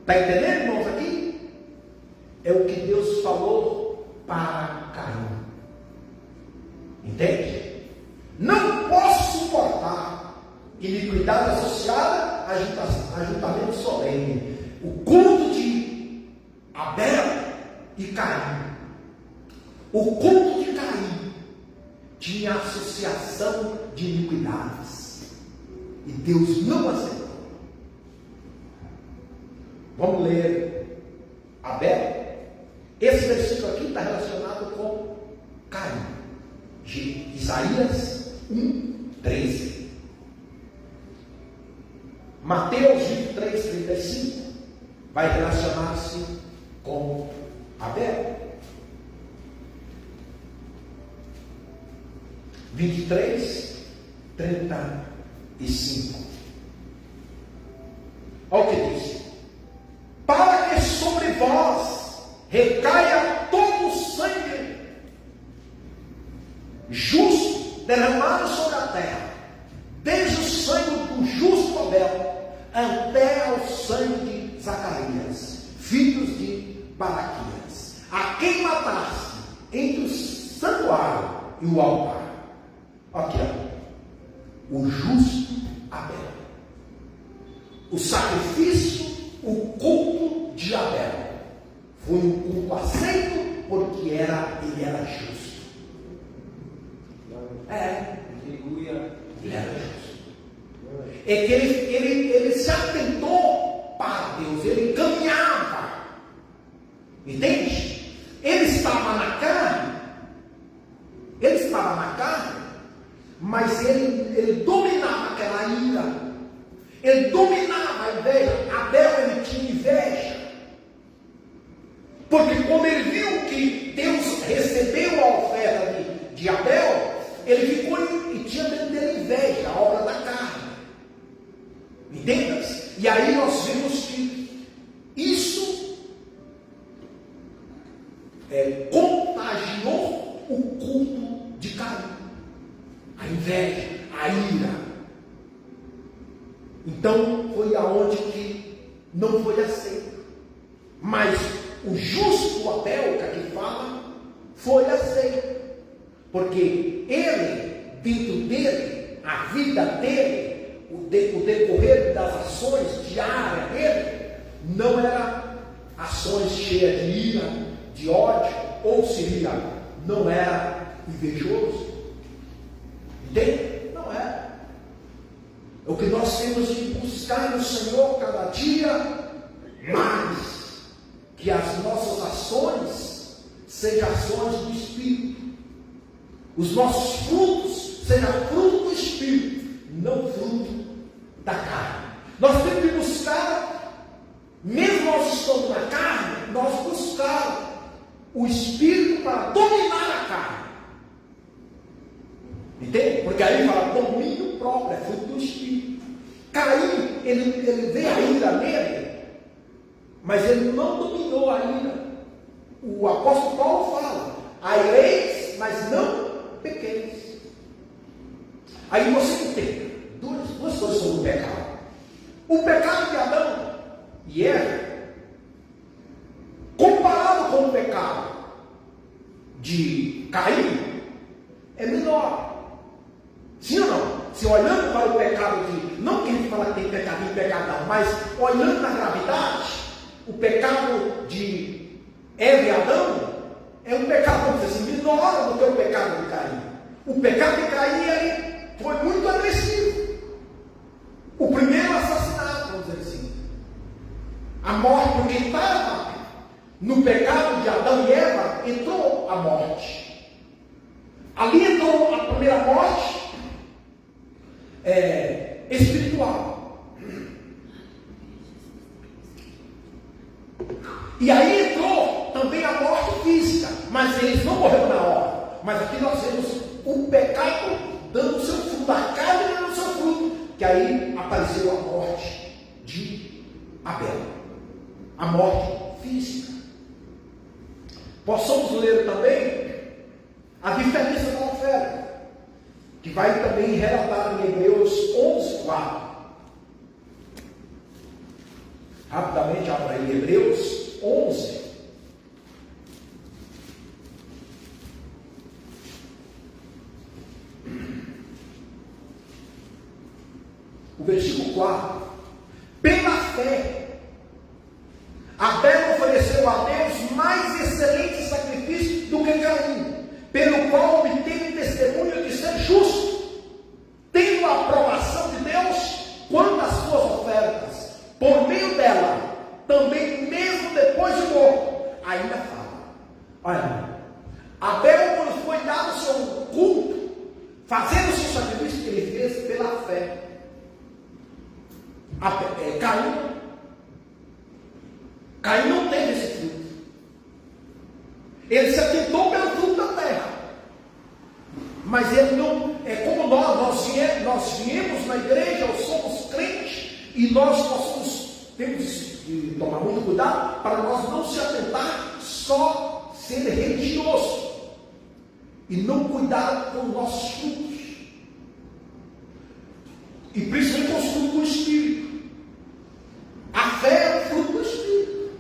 Está entendendo, irmãos, aqui? É o que Deus falou para Caim. Entende? Não posso suportar iniquidade associada a ajuntamento solene. O culto de Abel e Caim. O culto de Caim tinha associação de iniquidades. E Deus não aceitou. Vamos ler Abel. Esse versículo aqui está relacionado com Caim, de Isaías 1:13. Mateus 23:35 vai relacionar-se com Abel. 23:35. Olha o que diz: para que sobre vós recaia todo o sangue justo derramado sobre a terra, desde o sangue do justo Abel até ao sangue de Zacarias, filhos de Baraquias, a quem mataste entre o santuário e o altar. Aqui, ó, o justo Abel, o sacrifício, o culto de Abel foi um culto aceito porque ele era justo. Ele era justo. É que ele se atentou para Deus, ele caminhava, entende? Ele estava na carne, mas ele dominava aquela ira, ele dominava a inveja. Abel, ele tinha inveja, porque como ele viu que Deus recebeu a oferta de Abel, ele ficou e tinha dentro dele inveja, a obra da carne. Entenda? E aí nós vemos que isso contagiou o culto de Caim, a inveja, a ira. Então foi aonde que não foi aceito. Mas o justo Abel, que aqui fala, foi aceito, porque ele, dentro dele, a vida dele, o decorrer das ações diárias dele, não era ações cheias de ira, de ódio, ou seria, não era invejoso. Entende? Não é. É o que nós temos que buscar no Senhor cada dia mais, que as nossas ações sejam ações do Espírito, os nossos frutos sejam fruto do Espírito, não fruto da carne. Nós temos que buscar, mesmo nós estando na carne, nós buscar o Espírito para dominar a carne. Entende? Porque aí fala domínio próprio, é fruto do Espírito. Caim, ele vê a ira nele, mas ele não dominou a ira. O apóstolo Paulo fala: aireis, mas não pequeis. Aí você entende duas coisas sobre o pecado. O pecado de Adão e Eva, comparado com o pecado de Caim, é menor. Sim ou não? Se olhando para o pecado de, não querendo falar que tem pecadinho e pecadão, mas olhando na gravidade, o pecado de Eva e Adão é um pecado, vamos dizer assim, menor do que o pecado de Caim. O pecado de Caim, ele foi muito agressivo. O primeiro assassinato, vamos dizer assim, a morte, porque estava no pecado de Adão e Eva, entrou a morte. Ali entrou a primeira morte espiritual. E aí entrou também a morte física, mas eles não morreram na hora. Mas aqui nós vemos o pecado dando o seu fruto, a carne dando o seu fruto, que aí apareceu a morte de Abel, a morte física. Possamos ler também a diferença da oferta, que vai também relatar em Hebreus 11:4. Rapidamente abra aí Hebreus 11. O versículo 4. Pela fé, Abel ofereceu a Deus mais excelente sacrifício do que Caim, pelo qual obteve testemunho de ser justo, tendo a aprovação de Deus ainda fala. Olha, Abel, quando foi dado o seu culto, fazendo o seu sacrifício, ele fez pela fé. Caim não teve esse fruto. Ele se atentou pelo fruto da terra. Mas ele não, é como nós viemos na igreja, nós somos crentes, e nós temos de tomar muito cuidado para nós não se atentar só ser religioso e não cuidar com os nossos frutos, e principalmente com os frutos do Espírito. A fé é o fruto do Espírito,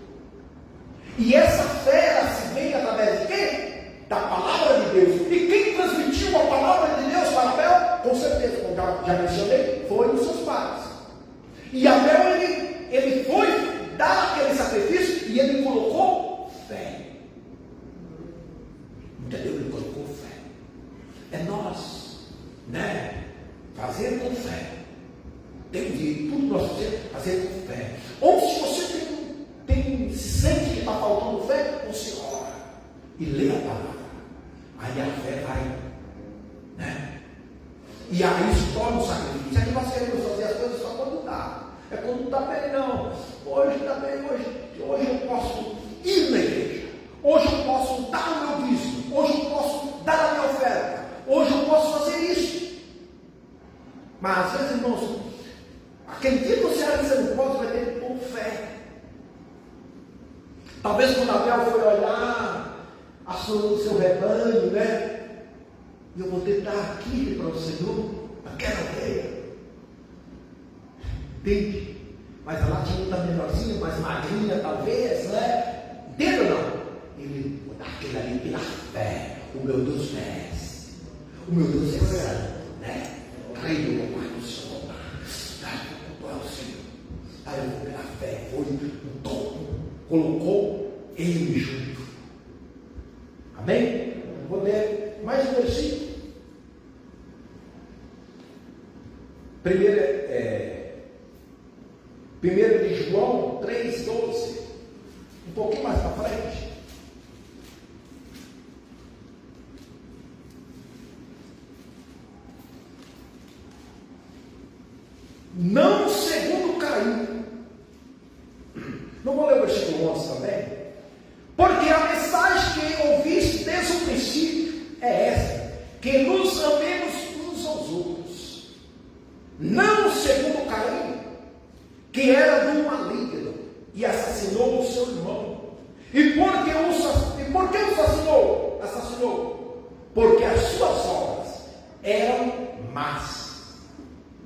e essa fé ela se vem através de quê? Da palavra de Deus. E quem transmitiu a palavra de Deus para Abel? Com certeza, como já mencionei, foi os seus pais. E Abel, ele foi dar aquele sacrifício e ele colocou fé. Entendeu? Ele colocou fé. É nós, né? Fazer com fé. Temos de tudo que nós fazer com fé. Ou se você sente que está faltando fé, você ora e lê a palavra. Aí a fé vai, né? E aí se torna um sacrifício. É que nós queremos fazer as coisas só quando dá. É quando está bem, não. Hoje está bem, hoje eu posso ir na igreja. Hoje eu posso dar o meu dízimo. Hoje eu posso dar a minha oferta. Hoje eu posso fazer isso. Mas às vezes, irmãos, aquele dia que você acha que você não pode, vai ter que pôr fé. Talvez quando Abel foi olhar o seu rebanho, né? E eu vou tentar aqui para o Senhor, aquela ovelha. Entende? Mas ela tinha outra menorzinha, mais magrinha, talvez, né? Entende ou não? Ele, vou dar aquele ali pela fé. O meu Deus desce. O meu Deus é santo, né? Creio no Pai do Senhor. Qual é o Senhor? Aí eu vou pela fé. Foi no topo. Colocou ele junto. Amém? Vou ler mais um versículo. Primeiro de João 3,12. Um pouquinho mais para frente. Não segundo Caim. Não vou ler o versículo 11 também. Porque a mensagem que ouviste desde o princípio é essa: que nos amemos uns aos outros. Não segundo Caim, que era do maligno e assassinou o seu irmão. E por que o assassinou? Porque as suas obras eram más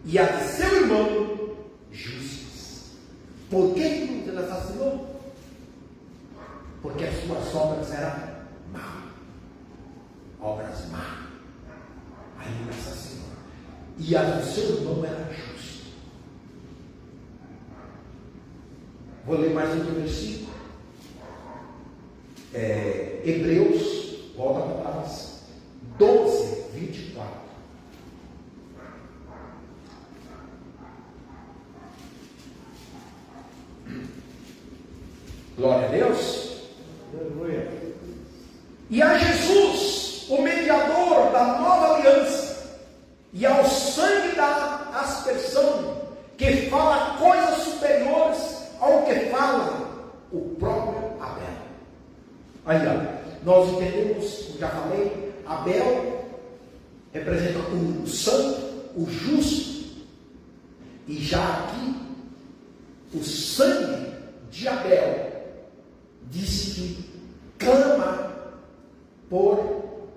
e a de seu irmão justas. Por que ele assassinou? Porque as suas obras eram más. Obras más. Aí ele assassinou. E a do seu irmão era justa. Vou ler mais um versículo. Hebreus, volta para trás. 12, 24. Glória a Deus. Aleluia. E a Jesus, o mediador da nova aliança, e ao sangue da aspersão, que fala coisas superiores ao que fala o próprio Abel. Aí, nós entendemos, já falei, Abel representa o santo, o justo, e já aqui, o sangue de Abel disse que clama por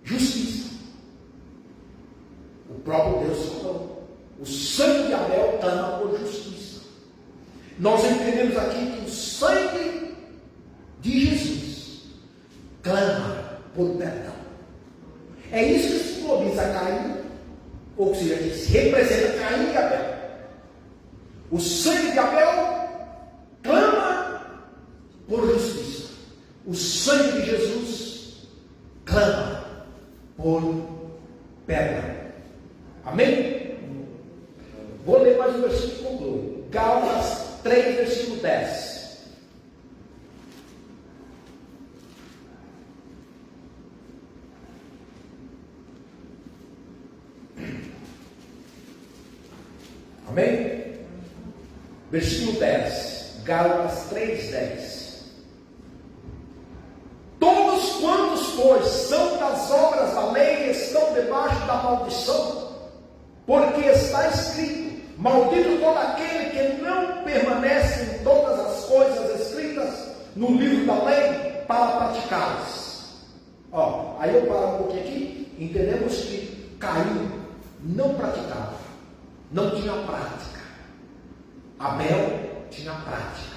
justiça. O próprio Deus falou: o sangue de Abel clama por justiça. Nós entendemos aqui que o sangue de Jesus clama por perdão. É isso que simboliza Caim, ou seja, que se representa Caim e Abel. O sangue de Abel clama por justiça. O sangue de Jesus clama por perdão. Amém? Vou ler mais um versículo e concluo. Gálatas 3, versículo 10. Amém? Versículo 10, Gálatas 3:10. Todos quantos, pois, são das obras da lei, estão debaixo da maldição, porque está escrito: maldito todo aquele que não permanece em todas as coisas escritas no livro da lei para praticá-las. Aí eu paro um pouquinho aqui. Entendemos que Caim não praticava, não tinha prática. Abel tinha prática.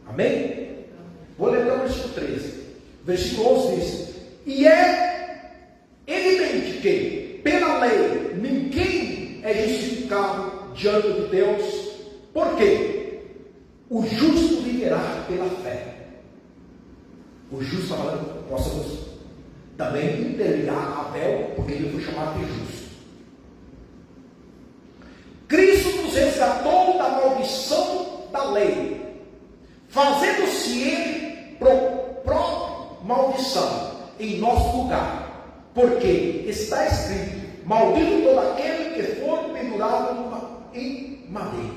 Amém? Vou lembrar o versículo 13. Versículo 11 diz: e é evidente que pela lei ninguém é justificado diante de Deus. Por quê? O justo viverá pela fé. O justo, falando, possamos também interligar Abel, porque ele foi chamado de justo. Cristo nos resgatou da maldição da lei, fazendo-se ele próprio maldição em nosso lugar, porque está escrito: maldito todo aquele que for pendurado em madeira.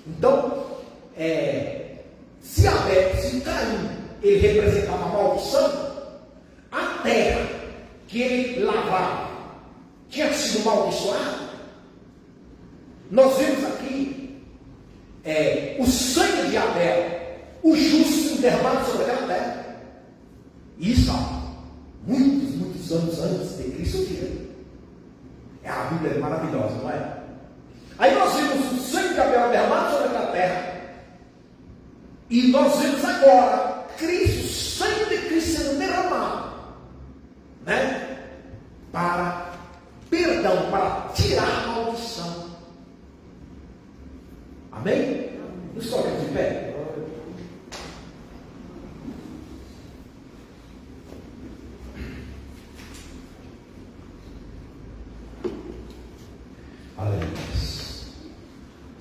Então, se Caim ele representava a maldição, a terra que ele lavrava tinha sido maldiçoada. Nós vemos aqui o sangue de Abel, o justo derramado sobre aquela terra. Isso há muitos anos antes de Cristo vir. A Bíblia é maravilhosa, não é? Aí nós vemos o sangue de Abel derramado sobre aquela terra, e nós vemos agora Cristo, o sangue de Cristo sendo derramado, né? Para perdão, para tirar a maldição. Amém? Nos colocamos de pé. Aleluia.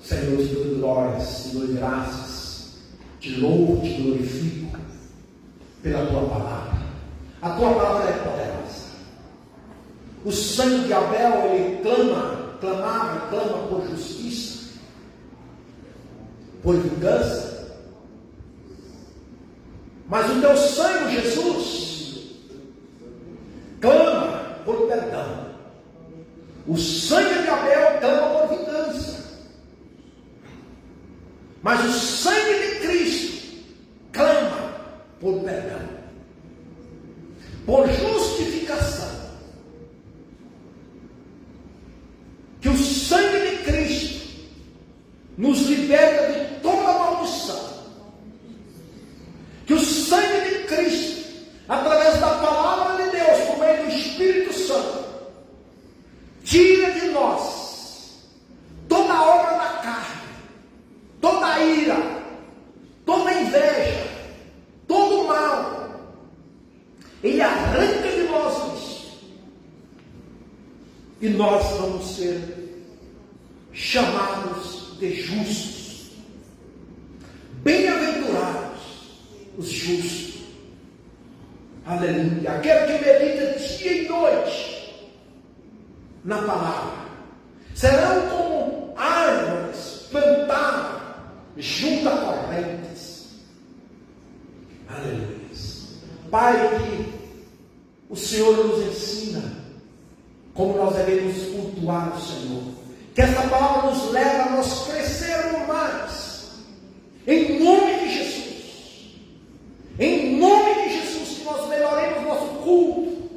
Senhor, te dou glórias, te dou graças, te louvo, te glorifico pela tua palavra. A tua palavra é poderosa. O sangue de Abel, ele clamava e clama por justiça, por vingança. Mas o teu sangue, Jesus, clama por perdão. O sangue de Abel clama por vingança, mas o sangue de Cristo clama por perdão, por justificação. Que o sangue de Cristo nos liberta de toda maldição. Que o sangue de Cristo, através da palavra de Deus, por meio do Espírito Santo, tira de nós toda a obra da carne, toda a ira, toda a inveja, todo o mal. Ele arranca de nós isso. E nós vamos ser chamados de justos. Bem-aventurados os justos. Aleluia. Aquele que medita dia e noite na palavra serão como árvores plantadas junto a correntes. Aleluia. Pai, que o Senhor nos ensina como nós devemos cultuar o Senhor. Que esta palavra nos leve a nós crescermos mais. Em nome de Jesus. Em nome de Jesus, que nós melhoremos nosso culto.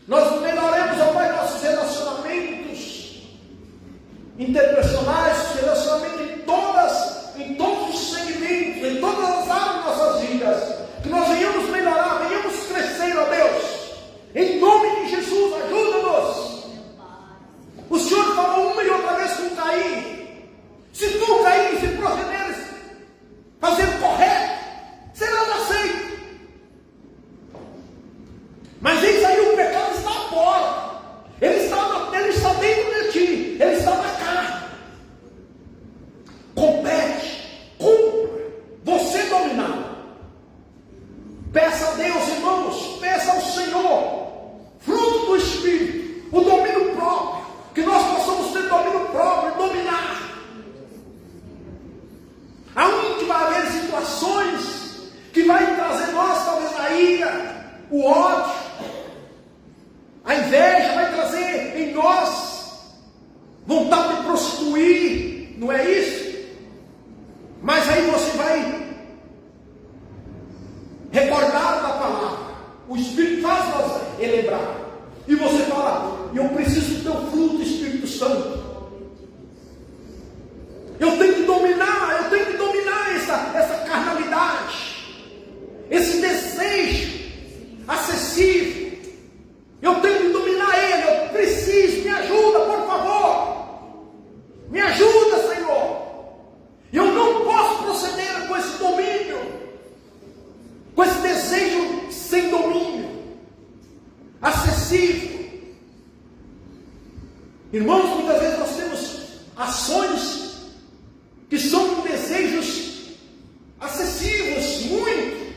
Nós melhoremos, ó Pai, nossos relacionamentos interpessoais, relacionamentos em todos os segmentos, em todas as áreas de nossas vidas. Que nós venhamos melhorar, venhamos crescer, ó Deus. Em nome de Jesus, ajuda-nos. O Senhor falou uma e outra vez com Caim: se tu, Caim, se proceder situações que vai trazer nós, talvez, a ira, o ódio, a inveja, vai trazer em nós vontade de prostituir, não é isso? Mas aí você vai recordar da palavra, o Espírito faz nós relembrar, e você fala: eu preciso do teu fruto, Espírito Santo. Eu tenho que dominar essa carnalidade, esse desejo acessível. Eu tenho que dominar ele, eu preciso, me ajuda, por favor. Me ajuda, Senhor. Eu não posso proceder com esse domínio, com esse desejo sem domínio, acessível. Irmãos, muitas vezes nós temos ações que são desejos acessíveis, muito.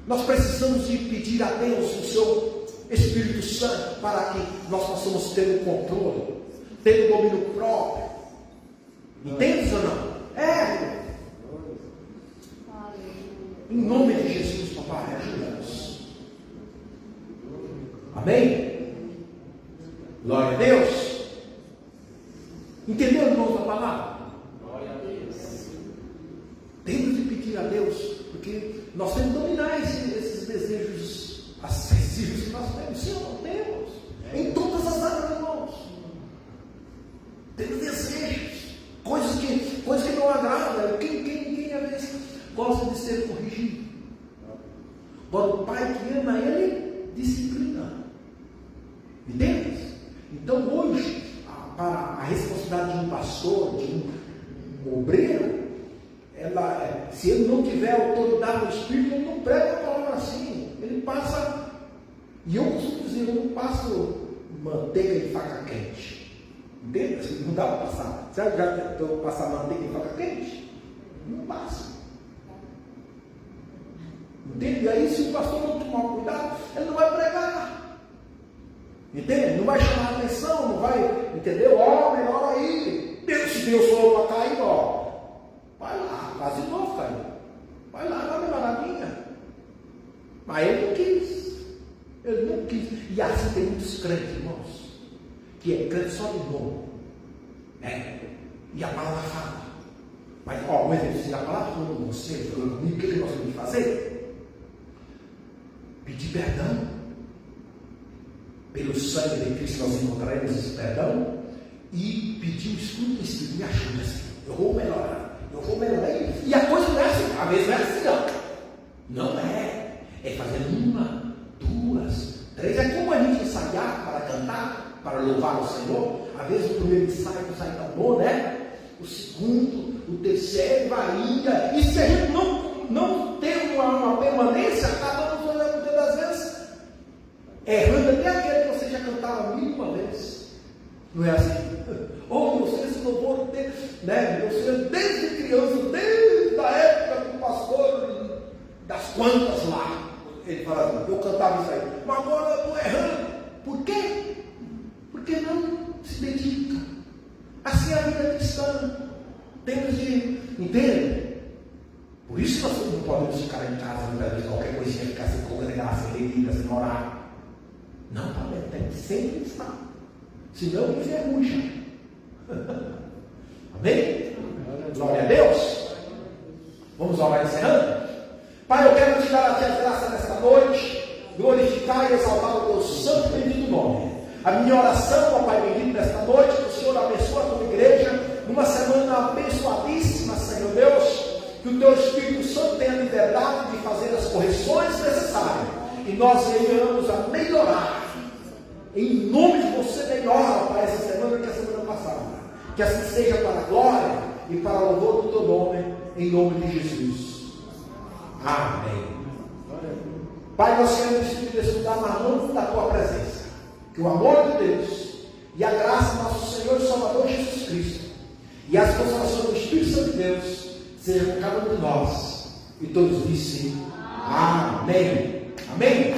Nós precisamos de pedir a Deus o seu Espírito Santo para que nós possamos ter o controle, ter o domínio próprio. Entende ou não? Em nome de Jesus, papai, ajuda-nos. Amém? Glória a Deus. Entendeu, irmãos, a palavra? Temos de pedir a Deus, porque nós temos que dominar esses desejos acessíveis que nós temos. Sim, não temos. Em todas as áreas, irmãos. Temos desejos, coisas que não agradam. Quem às vezes gosta de ser corrigido? Agora, o pai que ama ele, disciplina. Entende? Então, hoje, para a responsabilidade de um pastor, de um obreiro, se ele não tiver autoridade no Espírito, ele não prega a palavra assim. Ele passa, e eu costumo dizer, eu não passo manteiga em faca quente. Entende? Não dá para passar. Você já tentou passar manteiga em faca quente? Não passa. Entende? E aí, se o pastor não tomar cuidado, ele não vai pregar. Entende? Não vai chamar a atenção, não vai, entendeu? Ó, melhor aí. Se Deus falou para cair, ó. Vai lá, faz de novo, Caio. Vai lá, dá uma melhoradinha. Mas ele não quis. Ele não quis. E assim tem muitos crentes, irmãos, que é crente só de nome. E a palavra fala. Mas, ó, um exemplo, se a palavra falou com você, falou comigo, o que nós temos que fazer? Pedir perdão. Pelo sangue de Cristo nós encontraremos esse perdão. E pedir o Espírito do Espírito, me ajuda, assim. Eu vou melhorar. E a coisa não é assim, às vezes não é assim, não. Não é. É fazendo 1, 2, 3. É como a gente ensaiar para cantar, para louvar o Senhor. Às vezes o primeiro ensaio não sai tão bom, né? O segundo, o terceiro, varia. E se a gente não tem uma permanência, acabamos muitas das vezes errando até aquele que você já cantava 1000 vezes. Não é assim? Ou você se louvor, né? Você desde criança, desde a época do pastor, das quantas lá, ele fala assim, eu cantava isso aí, mas agora eu estou errando. Por quê? Porque não se dedica. Assim é a vida cristã. Temos de, entende? Por isso nós não podemos ficar em casa, muitas vezes, qualquer coisinha, ficar sem congregar, sem ler, sem orar. Não, tem que sempre estar. Senão enferruja. Amém? Glória a Deus. Vamos orar encerrando? Pai, eu quero te dar a ti as graças nesta noite, glorificar e exaltar o teu santo e bendito nome. A minha oração, ó Pai bendito, nesta noite, que o Senhor abençoe a tua igreja, numa semana abençoadíssima, Senhor Deus, que o teu Espírito Santo tenha liberdade de fazer as correções necessárias, e nós venhamos a melhorar. Em nome de você, melhora para essa semana que a semana passada. Que assim seja para a glória e para o louvor do teu nome, em nome de Jesus. Amém. Pai, nós queremos desfrutar na mão da tua presença. Que o amor de Deus e a graça do nosso Senhor e Salvador Jesus Cristo e as consolações do Espírito Santo de Deus sejam com cada um de nós. E todos dizem amém. Amém.